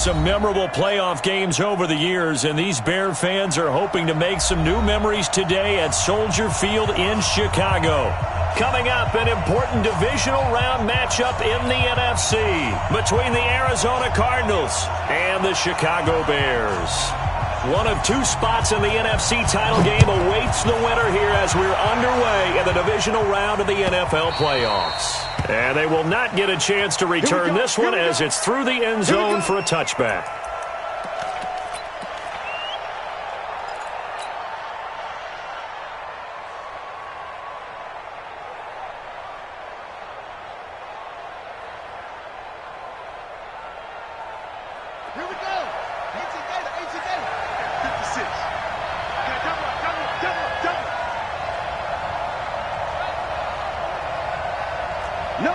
Some memorable playoff games over the years, and these Bear fans are hoping to make some new memories today at Soldier Field in Chicago. Coming up, an important divisional round matchup in the NFC between the Arizona Cardinals and the Chicago Bears. One of two spots in the NFC title game awaits the winner here as we're underway in the divisional round of the NFL playoffs. And they will not get a chance to return this one as it's through the end zone for a touchback. Here we go. 18 data, 18 data. 56. Double up. No.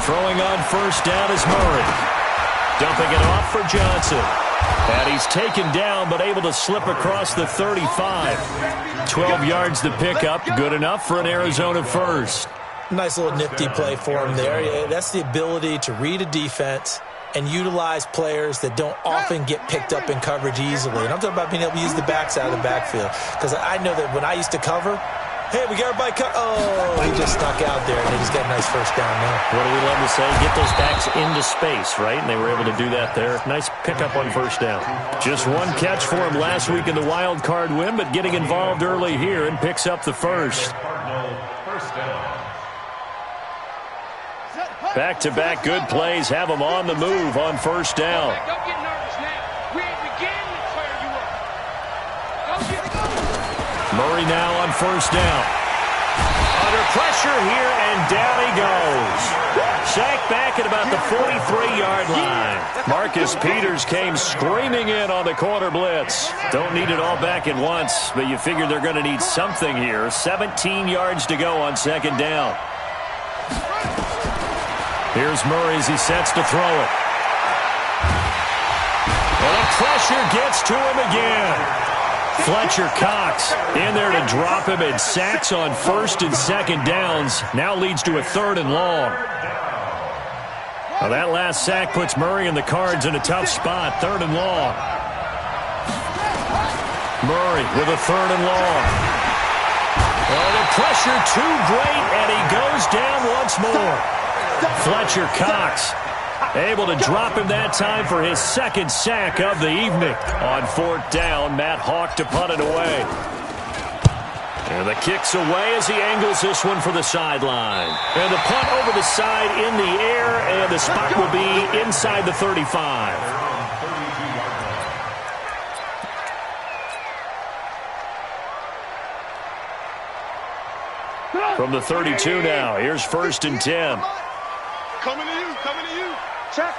Throwing on first down is Murray. Dumping it off for Johnson. And he's taken down but able to slip across the 35. 12 yards to pick up. Good enough for an Arizona first. Nice little nifty play for him there. Yeah, that's the ability to read a defense and utilize players that don't often get picked up in coverage easily. And I'm talking about being able to use the backside of the backfield. Because I know that when I used to cover, hey, we got everybody he just snuck out there, and he just got a nice first down there. What do we love to say? Get those backs into space, right? And they were able to do that there. Nice pickup on first down. Just one catch for him last week in the wild card win, but getting involved early here and picks up the first. Back-to-back good plays have him on the move on first down. Don't get nervous now. We ain't beginning to clear you up. Don't get it going. Murray now on first down. Under pressure here, and down he goes. Sacked back at about the 43-yard line. Marcus Peters came screaming in on the corner blitz. Don't need it all back at once, but you figure they're going to need something here. 17 yards to go on second down. Here's Murray as he sets to throw it. And the pressure gets to him again. Fletcher Cox in there to drop him, and sacks on first and second downs. Now leads to a third and long. Now that last sack puts Murray and the Cards in a tough spot. Third and long. Murray with a third and long. Oh, the pressure too great, and he goes down once more. Fletcher Cox able to drop him that time for his second sack of the evening. On fourth down, Matt Hawk to punt it away. And the kick's away as he angles this one for the sideline. And the punt over the side in the air, and the spot will be inside the 35. From the 32 now, here's first and 10. Coming to you. Check.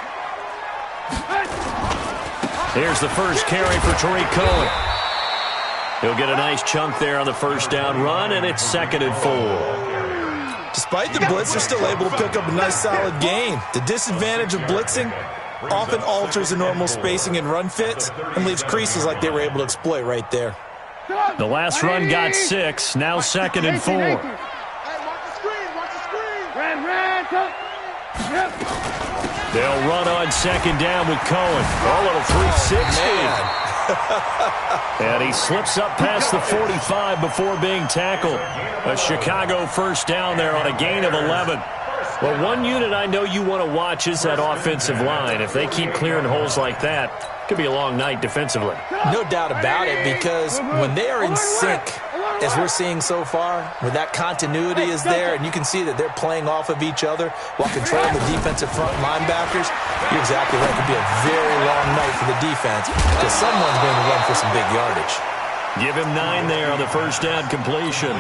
Here's the first carry for Tariq Cohen. He'll get a nice chunk there on the first down run, and it's 2nd and 4. Despite the blitz, they're still able to pick up a nice solid gain. The disadvantage of blitzing often alters the normal spacing and run fits and leaves creases like they were able to exploit right there. The last run got 6, now 2nd and 4. Hey, watch the screen. Ran. Yep. They'll run on second down with Cohen. Oh, little 360. And he slips up past the 45 before being tackled. A Chicago first down there on a gain of 11. Well, one unit I know you want to watch is that offensive line. If they keep clearing holes like that, it could be a long night defensively. No doubt about it, because when they are in sync, as we're seeing so far, where that continuity is there, and you can see that they're playing off of each other while controlling the defensive front linebackers, you're exactly right. It could be a very long night for the defense because someone's going to run for some big yardage. Give him 9 there on the first down completion.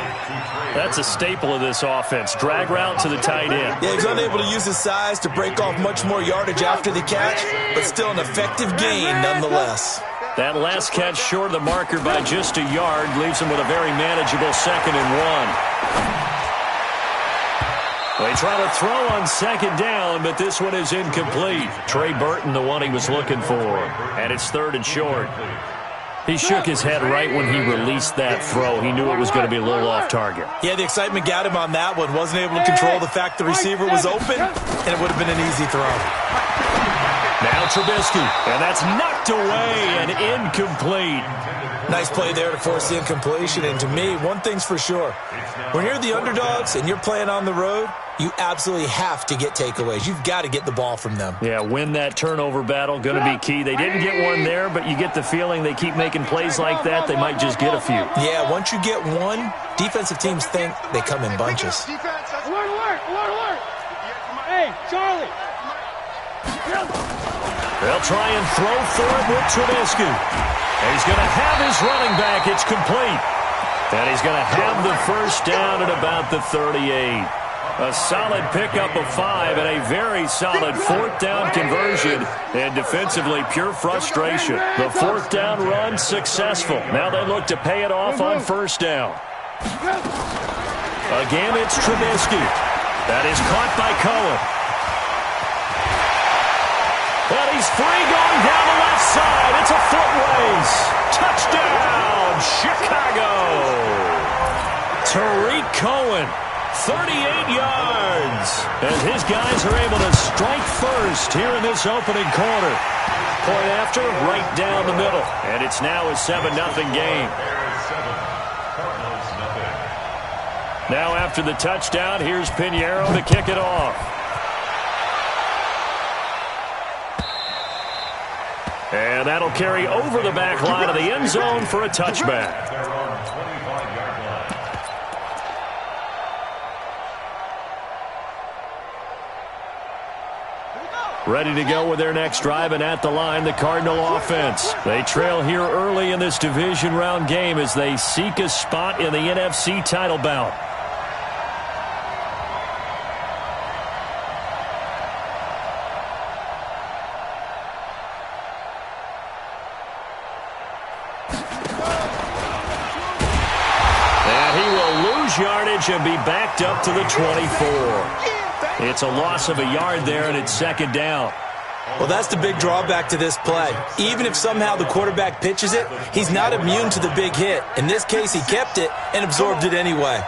That's a staple of this offense. Drag route to the tight end. Yeah, he's unable to use his size to break off much more yardage after the catch, but still an effective gain nonetheless. That last catch short of the marker by just a yard leaves him with a very manageable 2nd and 1. They try to throw on second down, but this one is incomplete. Trey Burton, the one he was looking for. And it's 3rd and short. He shook his head right when he released that throw. He knew it was going to be a little off target. Yeah, the excitement got him on that one. Wasn't able to control the fact the receiver was open, and it would have been an easy throw. Now Trubisky, and that's knocked away and incomplete. Nice play there to force the incompletion, and to me, one thing's for sure. When you're the underdogs and you're playing on the road, you absolutely have to get takeaways. You've got to get the ball from them. Yeah, win that turnover battle, going to be key. They didn't get one there, but you get the feeling they keep making plays like that, they might just get a few. Yeah, once you get one, defensive teams think they come in bunches. Alert, alert, alert, alert. Hey, Charlie. They'll try and throw for it with Trubisky. And he's going to have his running back. It's complete. And he's going to have the first down at about the 38. A solid pickup of 5 and a very solid fourth down conversion. And defensively, pure frustration. The fourth down run successful. Now they look to pay it off on first down. Again, it's Trubisky. That is caught by Cohen. And he's free going down the left side. It's a foot race. Touchdown, Chicago. Tariq Cohen, 38 yards. And his guys are able to strike first here in this opening quarter. Point after, right down the middle. And it's now a 7-0 game. Now after the touchdown, here's Pinheiro to kick it off. And that'll carry over the back line of the end zone for a touchback. Ready to go with their next drive, and at the line, the Cardinal offense. They trail here early in this division round game as they seek a spot in the NFC title bout. Yardage and be backed up to the 24. It's a loss of a yard there, and it's second down. Well, that's the big drawback to this play. Even if somehow the quarterback pitches it, he's not immune to the big hit. In this case, he kept it and absorbed it anyway.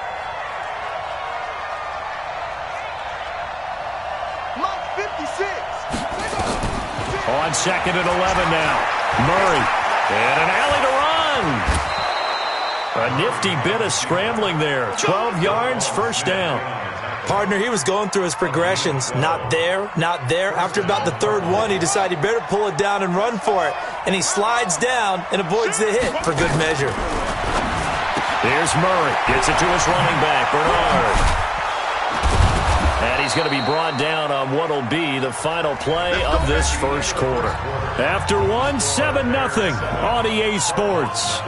On second and 11 now. Murray. And an alley to run. A nifty bit of scrambling there. 12 yards, first down. Partner, he was going through his progressions. Not there, not there. After about the third one, he decided he better pull it down and run for it. And he slides down and avoids the hit for good measure. Here's Murray. Gets it to his running back, Bernard. And he's going to be brought down on what will be the final play of this first quarter. After one, 7-0 on EA Sports.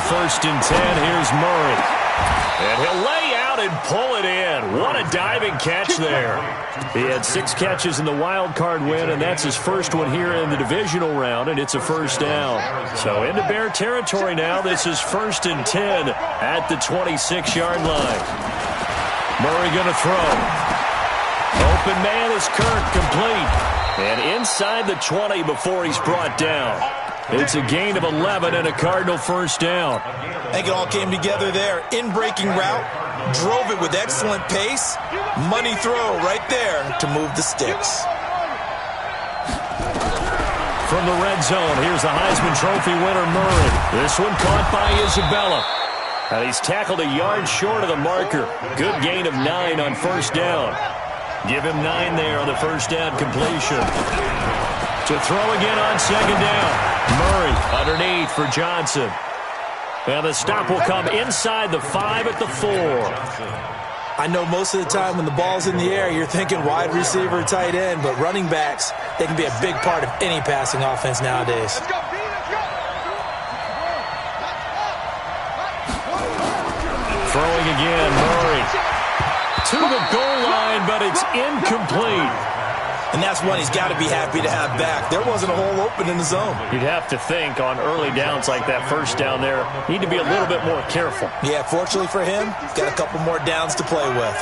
First and 10, here's Murray. And he'll lay out and pull it in. What a diving catch there. He had 6 catches in the wild card win, and that's his first one here in the divisional round, and it's a first down. So into Bear territory now. This is first and 10 at the 26-yard line. Murray going to throw. Open man is Kirk, complete. And inside the 20 before he's brought down. It's a gain of 11 and a Cardinal first down. I think it all came together there. In-breaking route, drove it with excellent pace. Money throw right there to move the sticks. From the red zone, here's the Heisman Trophy winner, Murray. This one caught by Isabella. And he's tackled a yard short of the marker. Good gain of 9 on first down. Give him 9 there on the first down completion. To throw again on second down. Murray underneath for Johnson. And the stop will come inside the 5 at the 4. I know most of the time when the ball's in the air, you're thinking wide receiver, tight end, but running backs, they can be a big part of any passing offense nowadays. Throwing again, Murray. To the goal line, but it's incomplete. And that's one he's got to be happy to have back. There wasn't a hole open in the zone. You'd have to think on early downs like that first down there, need to be a little bit more careful. Yeah, fortunately for him, he's got a couple more downs to play with.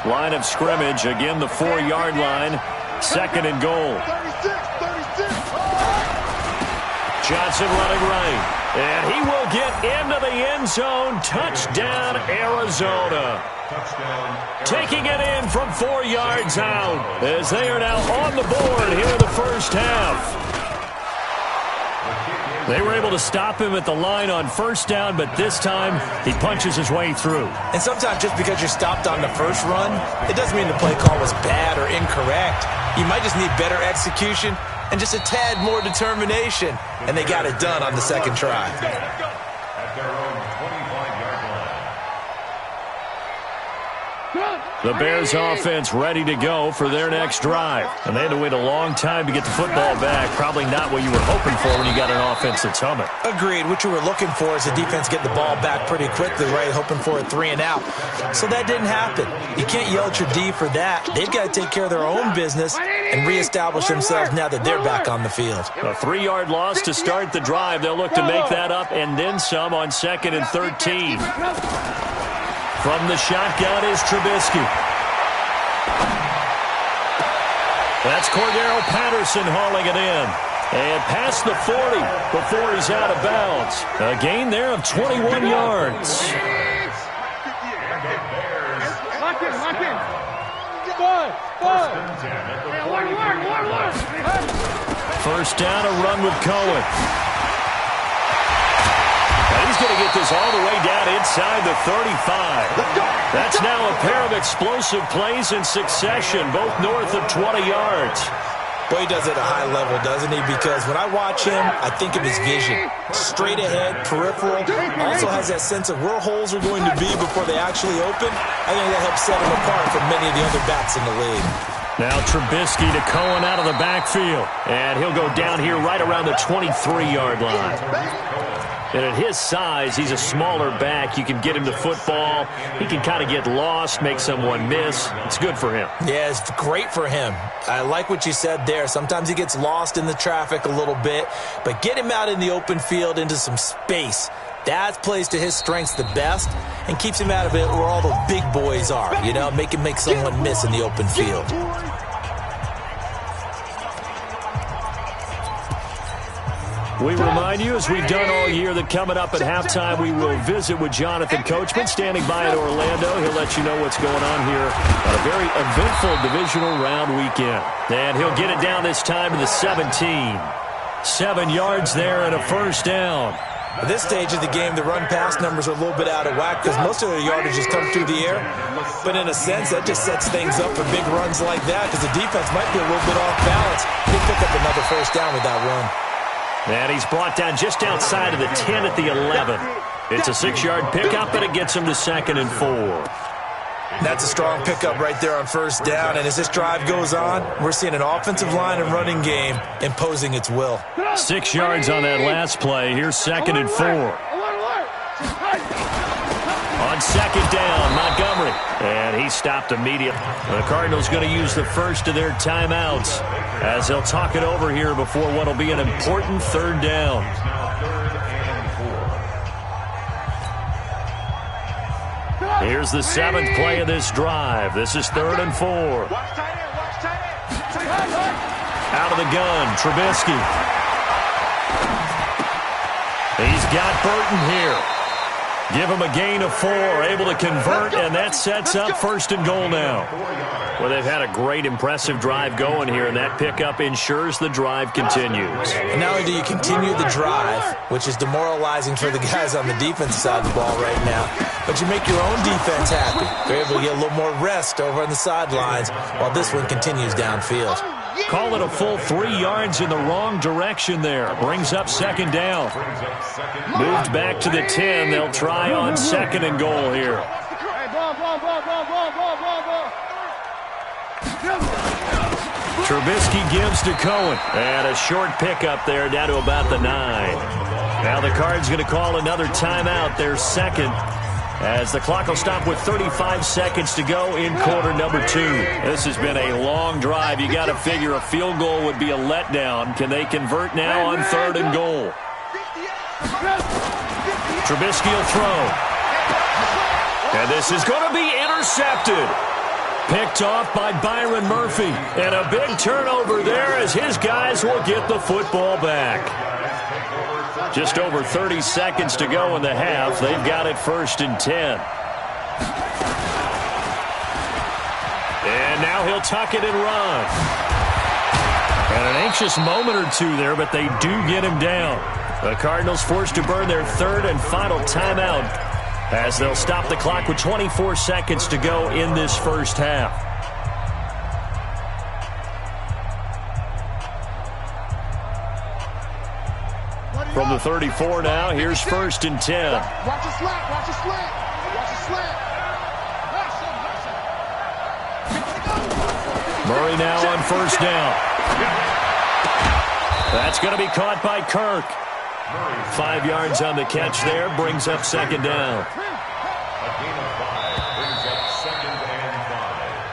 Line of scrimmage, again the 4-yard line, 2nd and goal. 36. Johnson running right, and he will get into the end zone. Touchdown, Arizona. Taking it in from 4 yards out as they are now on the board here in the first half. They were able to stop him at the line on first down, but this time he punches his way through. And sometimes just because you're stopped on the first run, it doesn't mean the play call was bad or incorrect. You might just need better execution and just a tad more determination. And they got it done on the second try. The Bears offense ready to go for their next drive. And they had to wait a long time to get the football back. Probably not what you were hoping for when you got an offense that's humming. Agreed. What you were looking for is the defense get the ball back pretty quickly, right? Hoping for a 3 and out. So that didn't happen. You can't yell at your D for that. They've got to take care of their own business and reestablish themselves now that they're back on the field. A 3-yard loss to start the drive. They'll look to make that up and then some on 2nd and 13. From the shotgun is Trubisky. That's Cordero Patterson hauling it in. And past the 40 before he's out of bounds. A gain there of 21 yards. Lock in. First down, a run with Cohen. He's going to get this all the way down inside the 35. That's now a pair of explosive plays in succession, both north of 20 yards. Boy, he does it at a high level, doesn't he? Because when I watch him, I think of his vision. Straight ahead, peripheral. Also has that sense of where holes are going to be before they actually open. I think that helps set him apart from many of the other backs in the league. Now Trubisky to Cohen out of the backfield. And he'll go down here right around the 23-yard line. And at his size, he's a smaller back. You can get him the football. He can kind of get lost, make someone miss. It's good for him. Yeah, it's great for him. I like what you said there. Sometimes he gets lost in the traffic a little bit. But get him out in the open field into some space. That plays to his strengths the best and keeps him out of it where all the big boys are. You know, make him make someone miss in the open field. We remind you, as we've done all year, that coming up at halftime, we will visit with Jonathan Coachman standing by in Orlando. He'll let you know what's going on here on a very eventful divisional round weekend. And he'll get it down this time to the 17. 7 yards there and a first down. At this stage of the game, the run-pass numbers are a little bit out of whack because most of their yardage has come through the air. But in a sense, that just sets things up for big runs like that because the defense might be a little bit off balance. They pick up another first down with that run. And he's brought down just outside of the 10 at the 11. It's a 6-yard pickup, and it gets him to 2nd and 4. That's a strong pickup right there on first down. And as this drive goes on, we're seeing an offensive line and running game imposing its will. 6 yards on that last play. Here's 2nd and 4. On 2nd down, Montgomery. And he stopped immediately. The Cardinals going to use the first of their timeouts as they'll talk it over here before what will be an important 3rd down. Here's the 7th play of this drive. This is 3rd and 4. Out of the gun, Trubisky. He's got Burton here. Give him a gain of 4, able to convert, and that sets up 1st and goal now. Well, they've had a great, impressive drive going here, and that pickup ensures the drive continues. And not only do you continue the drive, which is demoralizing for the guys on the defensive side of the ball right now, but you make your own defense happy. They're able to get a little more rest over on the sidelines while this one continues downfield. Call it a full 3 yards in the wrong direction there. Brings up 2nd down. Moved back to the 10. They'll try on 2nd and goal here. Trubisky gives to Cohen. And a short pickup there down to about the 9. Now the Cards going to call another timeout. Their 2nd. as the clock will stop with 35 seconds to go in quarter number 2. This has been a long drive. You got to figure a field goal would be a letdown. Can they convert now on 3rd and goal? Trubisky will throw. And this is going to be intercepted. Picked off by Byron Murphy. And a big turnover there as his guys will get the football back. Just over 30 seconds to go in the half. They've got it 1st and 10. And now he'll tuck it and run. And an anxious moment or two there, but they do get him down. The Cardinals forced to burn their 3rd and final timeout as they'll stop the clock with 24 seconds to go in this first half. From the 34 now, here's 1st and 10. Watch a slant, watch a slant, watch a slant. Murray now on 1st down. That's going to be caught by Kirk. 5 yards on the catch there, brings up 2nd down.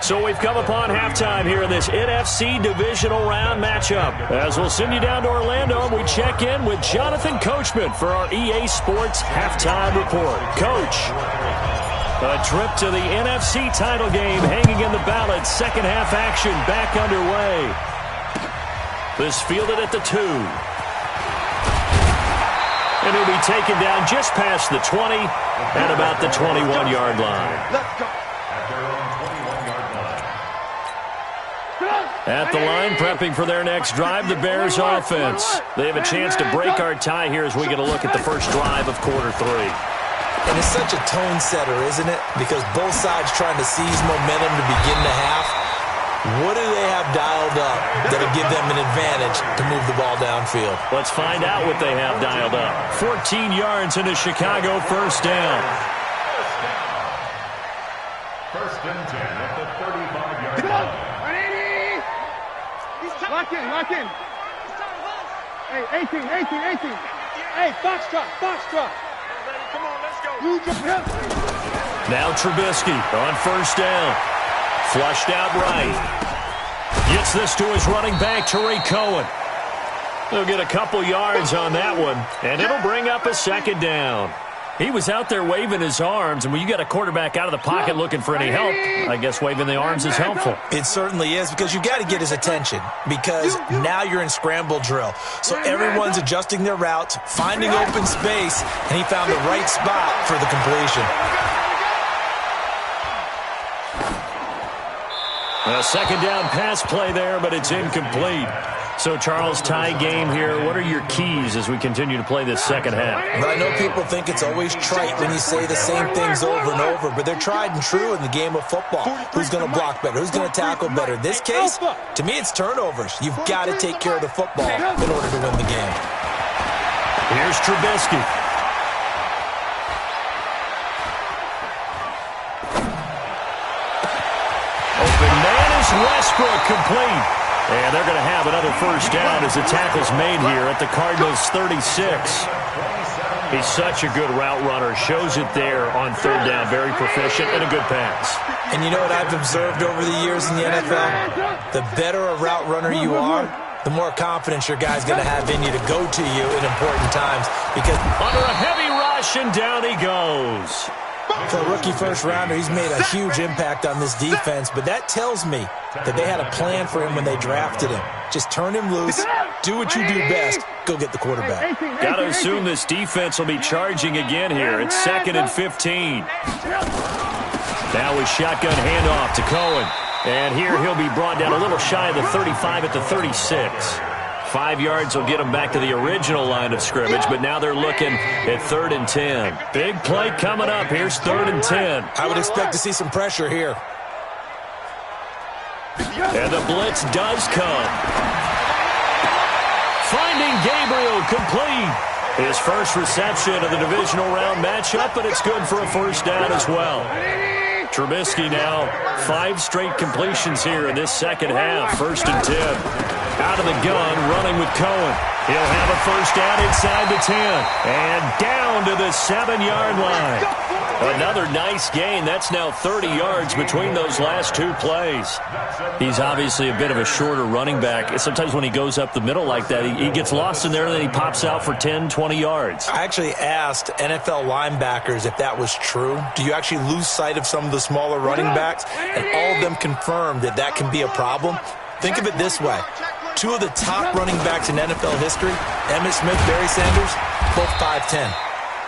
So we've come upon halftime here in this NFC divisional round matchup. As we'll send you down to Orlando, and we check in with Jonathan Coachman for our EA Sports halftime report. Coach, a trip to the NFC title game hanging in the balance. Second half action back underway. This fielded at the 2. And he'll be taken down just past the 20 at about the 21-yard line. Let's go. At the line, prepping for their next drive, the Bears offense. They have a chance to break our tie here as we get a look at the first drive of quarter 3. And it's such a tone setter, isn't it? Because both sides trying to seize momentum to begin the half. What do they have dialed up that'll give them an advantage to move the ball downfield? Let's find out what they have dialed up. 14 yards into Chicago, 1st down. 1st and 10 at the 35-yard line. Lock in, lock in. Hey, 18. Hey, box truck. Come on, let's go. Now Trubisky on 1st down. Flushed out right. Gets this to his running back, Tariq Cohen. They'll get a couple yards on that one, and it'll bring up a 2nd down. He was out there waving his arms, and when you got a quarterback out of the pocket looking for any help, I guess waving the arms is helpful. It certainly is, because you got to get his attention, because now you're in scramble drill. So everyone's adjusting their routes, finding open space, and he found the right spot for the completion. A 2nd down pass play there, but it's incomplete. So, Charles, tie game here. What are your keys as we continue to play this second half? But I know people think it's always trite when you say the same things over and over, but they're tried and true in the game of football. Who's going to block better? Who's going to tackle better? In this case, to me, it's turnovers. You've got to take care of the football in order to win the game. Here's Trubisky. Open man is Westbrook, complete. And they're going to have another 1st down as the tackle's made here at the Cardinals' 36. He's such a good route runner. Shows it there on 3rd down. Very proficient and a good pass. And you know what I've observed over the years in the NFL? The better a route runner you are, the more confidence your guy's going to have in you to go to you in important times. Because under a heavy rush, and down he goes. For a rookie 1st rounder, he's made a huge impact on this defense, but that tells me that they had a plan for him when they drafted him. Just turn him loose, do what you do best, go get the quarterback. Got to assume this defense will be charging again here. It's 2nd and 15. Now with shotgun handoff to Cohen. And here he'll be brought down a little shy of the 35 at the 36. 5 yards will get them back to the original line of scrimmage, but now they're looking at 3rd and 10. Big play coming up. Here's 3rd and 10. I would expect to see some pressure here. And the blitz does come. Finding Gabriel, complete. His first reception of the divisional round matchup, but it's good for a 1st down as well. Trubisky now 5 straight completions here in this second half. 1st and 10. Out of the gun, running with Cohen. He'll have a first down inside the 10. And down to the 7-yard line. Another nice gain. That's now 30 yards between those last two plays. He's obviously a bit of a shorter running back. Sometimes when he goes up the middle like that, he gets lost in there and then he pops out for 10, 20 yards. I actually asked NFL linebackers if that was true. Do you actually lose sight of some of the smaller running backs? And all of them confirmed that that can be a problem. Think of it this way. Two of the top running backs in NFL history, Emmitt Smith, Barry Sanders, both 5'10".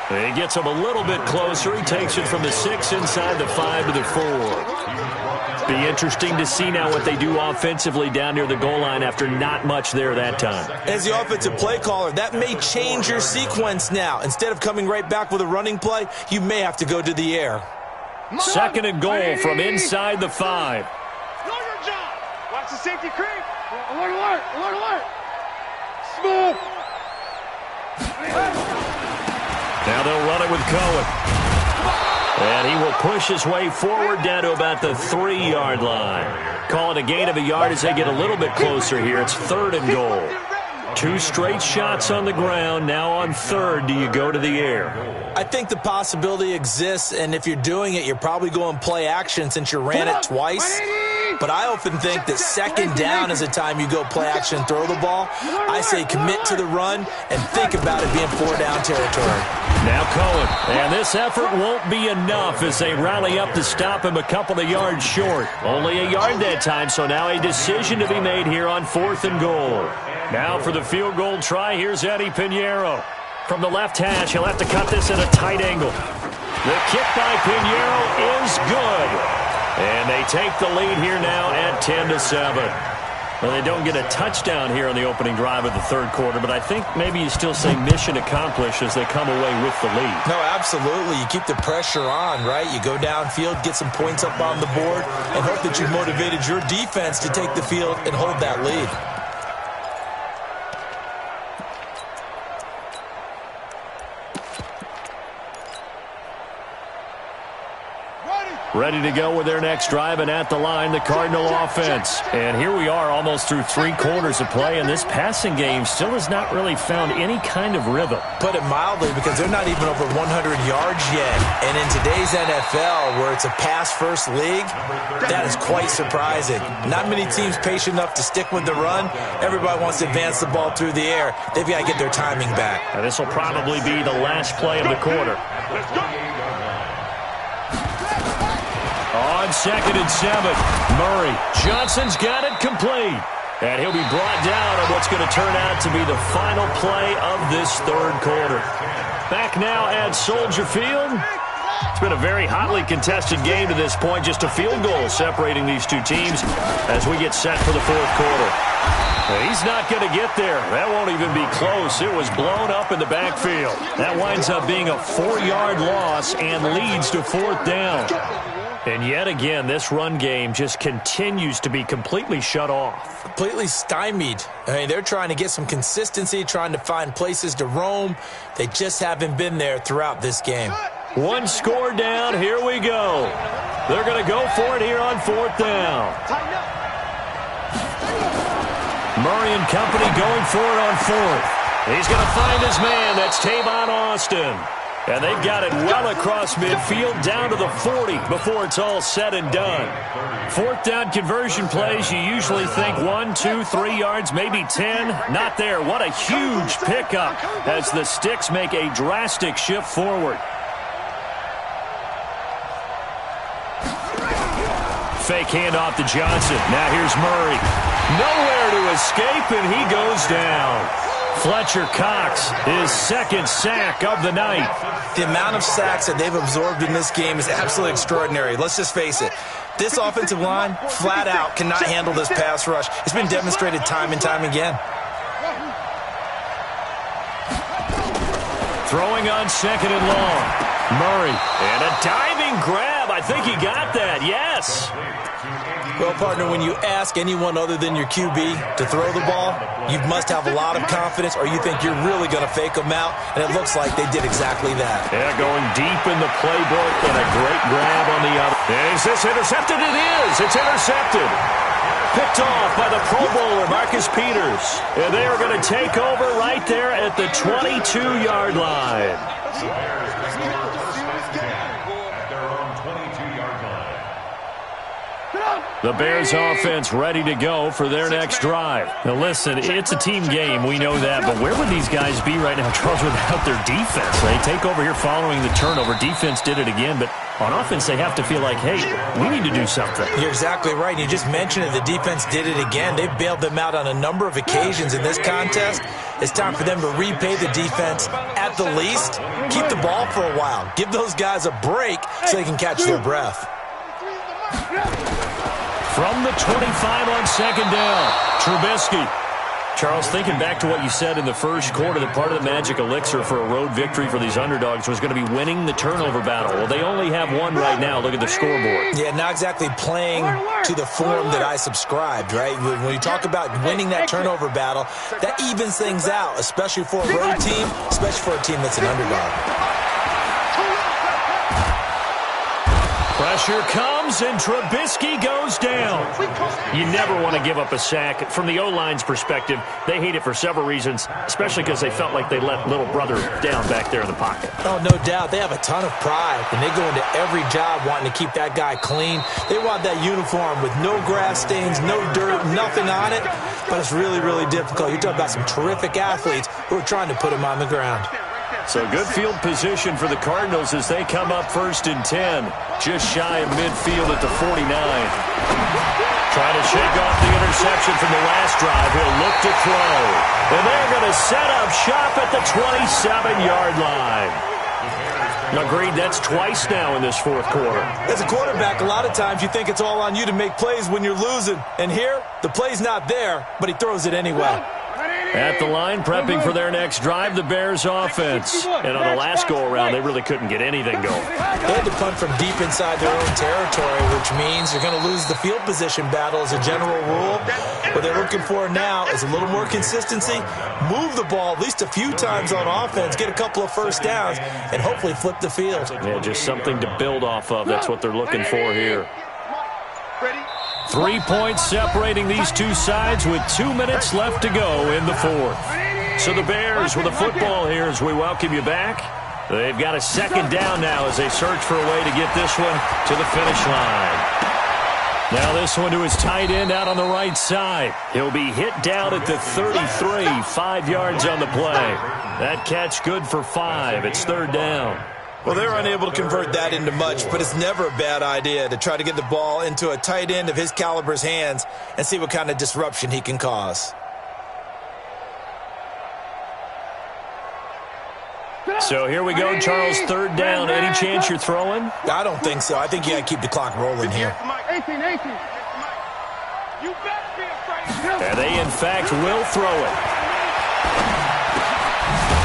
He gets him a little bit closer. He takes it from the 6 inside the 5 to the 4. Be interesting to see now what they do offensively down near the goal line after not much there that time. As the offensive play caller, that may change your sequence now. Instead of coming right back with a running play, you may have to go to the air. Second and goal from inside the 5. Know your job. Watch the safety creep. Alert, alert, alert, alert. Smooth. Now they'll run it with Cohen. And he will push his way forward down to about the 3-yard line. Call it a gain of a yard as they get a little bit closer here. It's 3rd and goal. 2 straight shots on the ground. Now on 3rd, do you go to the air? I think the possibility exists, and if you're doing it, you're probably going play action since you ran it twice. But I often think that 2nd down is the time you go play action and throw the ball. I say commit to the run and think about it being 4-down territory. Now Cohen, and this effort won't be enough as they rally up to stop him a couple of yards short. Only a yard that time, so now a decision to be made here on 4th and goal. Now for the field goal try, here's Eddie Pinheiro. From the left hash, he'll have to cut this at a tight angle. The kick by Pinheiro is good. And they take the lead here now at 10-7. Well, they don't get a touchdown here on the opening drive of the 3rd quarter, but I think maybe you still say mission accomplished as they come away with the lead. No, absolutely. You keep the pressure on, right? You go downfield, get some points up on the board, and hope that you've motivated your defense to take the field and hold that lead. Ready to go with their next drive, and at the line, the Cardinal offense. And here we are almost through 3 quarters of play, and this passing game still has not really found any kind of rhythm. Put it mildly, because they're not even over 100 yards yet. And in today's NFL, where it's a pass-first league, that is quite surprising. Not many teams patient enough to stick with the run. Everybody wants to advance the ball through the air. They've got to get their timing back. And this will probably be the last play of the quarter. Let's go. On 2nd and 7, Murray. Johnson's got it complete. And he'll be brought down on what's going to turn out to be the final play of this 3rd quarter. Back now at Soldier Field. It's been a very hotly contested game to this point. Just a field goal separating these two teams as we get set for the 4th quarter. He's not going to get there. That won't even be close. It was blown up in the backfield. That winds up being a 4-yard loss and leads to 4th down. And yet again, this run game just continues to be completely shut off. Completely stymied. I mean, they're trying to get some consistency, trying to find places to roam. They just haven't been there throughout this game. 1 score down. Here we go. They're going to go for it here on 4th down. Murray and company going for it on 4th. He's going to find his man. That's Tavon Austin. And they've got it well across midfield down to the 40 before it's all said and done. 4th down conversion plays, you usually think 1, 2, 3 yards, maybe 10. Not there. What a huge pickup as the Sticks make a drastic shift forward. Fake handoff to Johnson. Now here's Murray. Nowhere to escape, and he goes down. Fletcher Cox, his 2nd sack of the night. The amount of sacks that they've absorbed in this game is absolutely extraordinary. Let's just face it. This offensive line, flat out, cannot handle this pass rush. It's been demonstrated time and time again. Throwing on 2nd and long. Murray, and a diving grab. I think he got that, yes. Well, partner, when you ask anyone other than your QB to throw the ball, you must have a lot of confidence, or you think you're really going to fake them out, and it looks like they did exactly that. Yeah, going deep in the playbook, and a great grab on the other. And is this intercepted? It is. It's intercepted. picked off by the Pro Bowler, Marcus Peters. And they are going to take over right there at the 22-yard line. The Bears bring over first and 10 at their own 22-yard line. The Bears offense ready to go for their next drive. Now listen, it's a team game, we know that, but where would these guys be right now, Charles, without their defense? They take over here following the turnover. Defense did it again, but on offense they have to feel like, hey, we need to do something. You're exactly right. You just mentioned it. The defense did it again. They've bailed them out on a number of occasions in this contest. It's time for them to repay the defense at the least. Keep the ball for a while. Give those guys a break so they can catch their breath. From the 25 on second down, Trubisky. Charles, thinking back to what you said in the first quarter, that part of the magic elixir for a road victory for these underdogs was going to be winning the turnover battle. Well, they only have one right now. Look at the scoreboard. Yeah, not exactly playing to the form that I subscribed, right? When you talk about winning that turnover battle, that evens things out, especially for a road team, especially for a team that's an underdog. Pressure comes, and Trubisky goes down. You never want to give up a sack. From the O-line's perspective, they hate it for several reasons, especially because they felt like they let little brother down back there in the pocket. Oh, no doubt. They have a ton of pride, and they go into every job wanting to keep that guy clean. They want that uniform with no grass stains, no dirt, nothing on it, but it's really, really difficult. You're talking about some terrific athletes who are trying to put him on the ground. So good field position for the Cardinals as they come up 1st and 10. Just shy of midfield at the 49. Trying to shake off the interception from the last drive. He'll look to throw. And they're going to set up shop at the 27-yard line. Agreed, that's twice now in this fourth quarter. As a quarterback, a lot of times you think it's all on you to make plays when you're losing. And here, the play's not there, but he throws it anyway. At the line, prepping for their next drive, the Bears offense. And on the last go-around, they really couldn't get anything going. They had to punt from deep inside their own territory, which means you're going to lose the field position battle as a general rule. What they're looking for now is a little more consistency, move the ball at least a few times on offense, get a couple of first downs, and hopefully flip the field. Yeah, just something to build off of. That's what they're looking for here. 3 points separating these two sides with 2 minutes left to go in the fourth. So the Bears with a football here as we welcome you back. They've got a second down now as they search for a way to get this one to the finish line. Now this one to his tight end out on the right side. He'll be hit down at the 33, 5 yards on the play. That catch good for 5. It's third down. Well, they're unable to convert that into much, but it's never a bad idea to try to get the ball into a tight end of his caliber's hands and see what kind of disruption he can cause. So here we go, Charles, third down. Any chance you're throwing? I don't think so. I think you got to keep the clock rolling here. 18. And they, in fact, will throw it.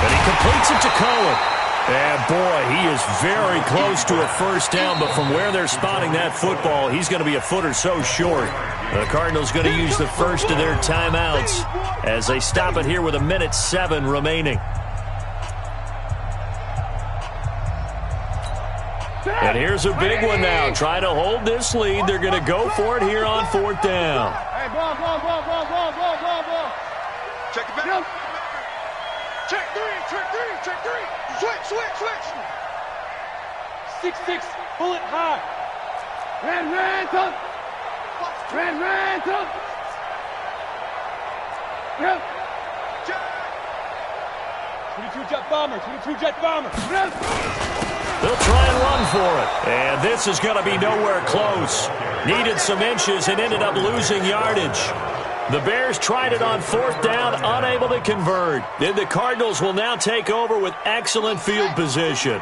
And he completes it to Cohen. And, boy, he is very close to a first down, but from where they're spotting that football, he's going to be a foot or so short. The Cardinals going to use the first of their timeouts as they stop it here with 1:07 remaining. And here's a big one now. Trying to hold this lead. They're going to go for it here on fourth down. Hey, ball. Check it back. Check three. Switch. 6-6. Pull it high. Red, up. Yep. 22 jet bomber. They'll try and run for it. And this is going to be nowhere close. Needed some inches and ended up losing yardage. The Bears tried it on fourth down, unable to convert. Then the Cardinals will now take over with excellent field position.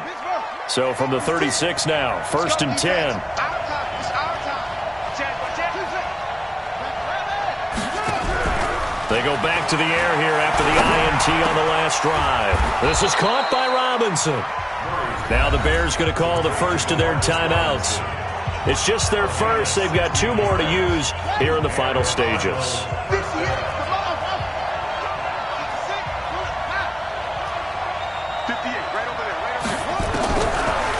So from the 36 now, 1st and 10. They go back to the air here after the INT on the last drive. This is caught by Robinson. Now the Bears going to call the first of their timeouts. It's just their first. They've got 2 more to use here in the final stages.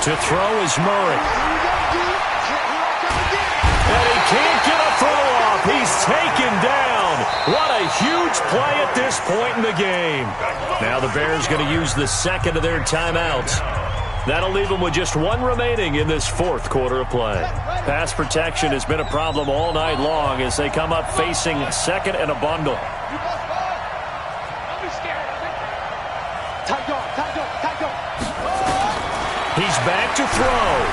To throw is Murray. And he can't get a throw off. He's taken down. What a huge play at this point in the game. Now the Bears going to use the second of their timeouts. That'll leave them with just one remaining in this fourth quarter of play. Pass protection has been a problem all night long as they come up facing second and a bundle. He's back to throw.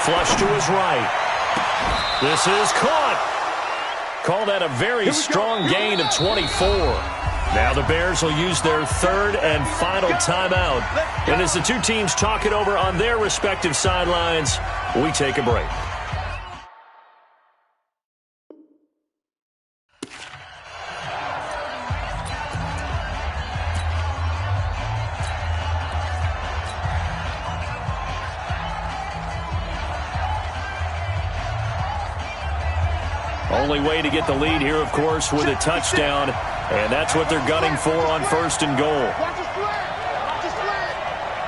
Flush to his right. This is caught. Call that a very strong gain of 24. Now the Bears will use their third and final timeout. And as the two teams talk it over on their respective sidelines, we take a break. Only way to get the lead here, of course, with a touchdown. And that's what they're gunning for on first and goal. Watch his flag. Watch his flag.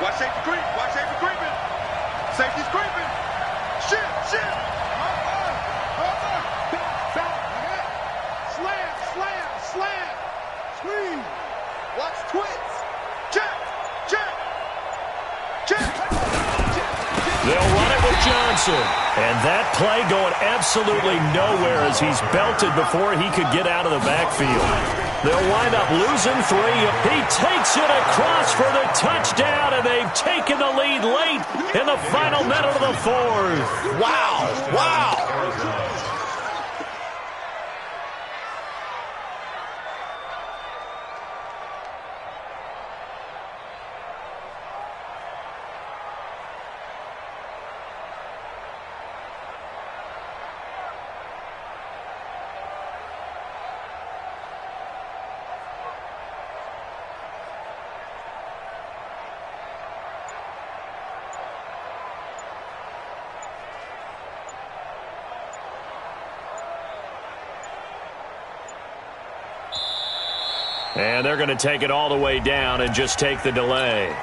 Watch safety creep. Watch safety creeping. Safety's creeping. Shit. Back. Slam. Squeeze. Watch twits. Check. They'll run it with Johnson. And that play going absolutely nowhere as he's belted before he could get out of the backfield. They'll wind up losing 3. He takes it across for the touchdown, and they've taken the lead late in the final minute of the fourth. Wow. And they're going to take it all the way down and just take the delay.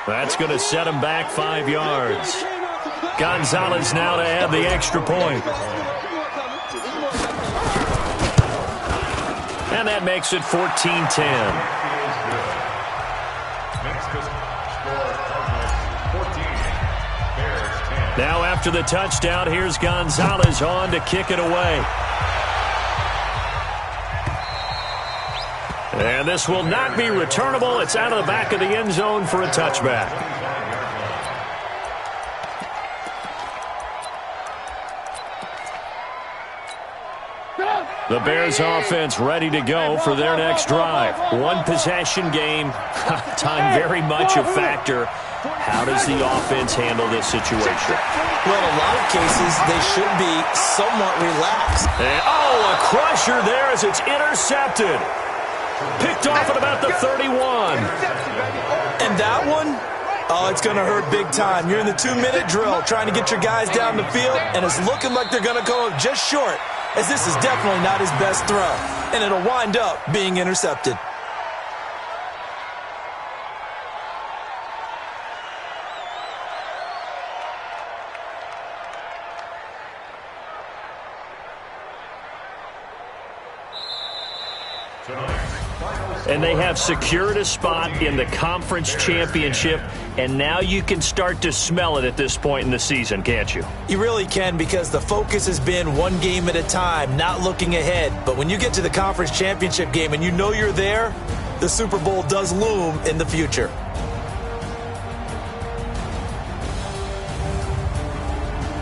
That's going to set them back 5 yards. Gonzalez now to add the extra point. And that makes it 14-10. Now after the touchdown, here's Gonzalez on to kick it away. And this will not be returnable. It's out of the back of the end zone for a touchback. The Bears offense ready to go for their next drive. One possession game. Time very much a factor. How does the offense handle this situation? Well, in a lot of cases, they should be somewhat relaxed. And, a crusher there as it's intercepted. Picked off at about the 31. And that one, it's going to hurt big time. You're in the 2-minute drill trying to get your guys down the field, and it's looking like they're going to go just short, as this is definitely not his best throw, and it'll wind up being intercepted. And they have secured a spot in the conference championship, and now you can start to smell it at this point in the season, can't you? You really can, because the focus has been one game at a time, not looking ahead. But when you get to the conference championship game and you know you're there, the Super Bowl does loom in the future.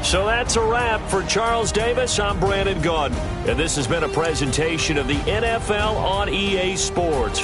So that's a wrap for Charles Davis. I'm Brandon Gaudin, and this has been a presentation of the NFL on EA Sports.